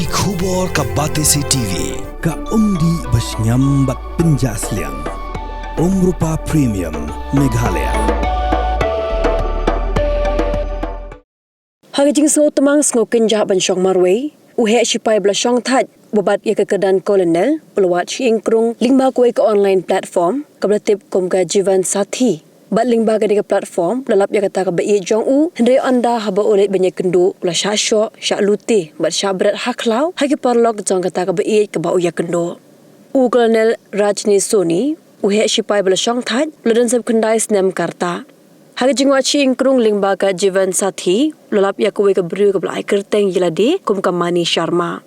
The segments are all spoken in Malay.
Ki khubor ka Batesi TV. Ka umdi basnyam bat penjaslian. Rupa Premium Meghalaya. Hari jingso temang ngokin jah ban Shong Marway, uhe Shipai bla Shongthait bobat ia kekedan kolonel pelawat ingkrung lingba kuai ke online platform kablatip komga jivan sathi. Bat lingba ke platform lalap ia kata ke Baieid jong u hendai anda haba oleh banyak kendu bla Shah Shah Lute bat Shah berat haklau hagi parlok jong kata ke Baieid ke bau ia kendu. U kolonel Rajni Soni uhe Shipai bla Shongthait bla sab kendai snam karta. Hari jingwachi ingkrung lingba ka jivan sathi lalap ia kuai ke beri ke bla kerteng yiladi kum kamani Sharma.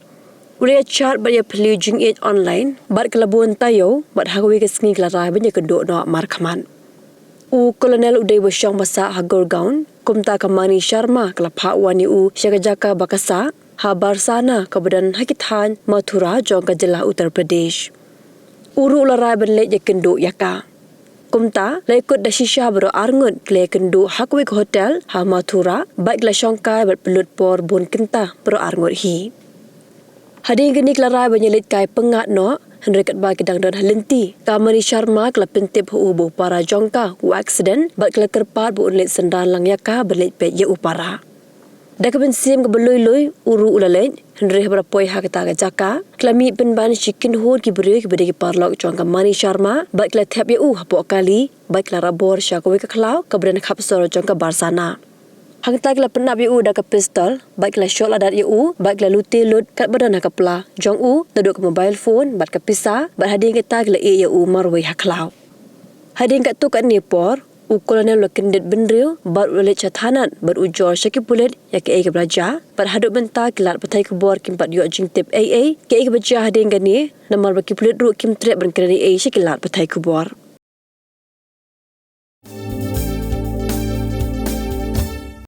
Ulia chat bat ia peliu jing it online bat kelabun tayo bat hagwi ke sngi klara banyak kendu no markaman. U kolonel udai bersyang masa hagor gaun kumta kamani Sharma kelapa wani u syakajaka bakasa habar sana kebadan hakithan Mathura jong ke Jilah Uttar Pradesh. Uru ularai benlek je kendu yaka. Kumta la ikut dasisha bero arngut kle kendu hakwi ke hotel ha Mathura baik la Shongkai bat pelut por bun kenta bero arngut hi. Hading geni kelarai banyelit kai pengat no henrekat ba kedang dan halenti kamani Sharma kala pentip hu bu para jongka u accident bat kala kerpat bu unlet sendan lang yaka belit pe ye upara dak bensim ke beloi-loi uru ulalet henre berapoi ha kata jaka klami Pynban chicken hod ki beri ki beri ki parlok jongka mani Sharma bat kala thap ye u hapo kali bat kala rabor syakoi ke khlau ke beren khapsor jongka barsana. Hang tak la penap yu dak pistol, baik la shot adat yu, baik la Lute kat badan kapla. Jong u duduk ke mobile phone, bat ke pisa, bat hading ke tag la yu marway haklau. Hading kat tu kat Nepor, u kolonel la kendit bendril, bat ulit chathanat, bat ujor syaki pulit, ya ke ke belajar, bat haduk benta kilat patai ke bor kim pat yu jing tip AA, ke baca hading gani, namar baki pulit ru kim trek ban kerani A syakilat patai ke bor.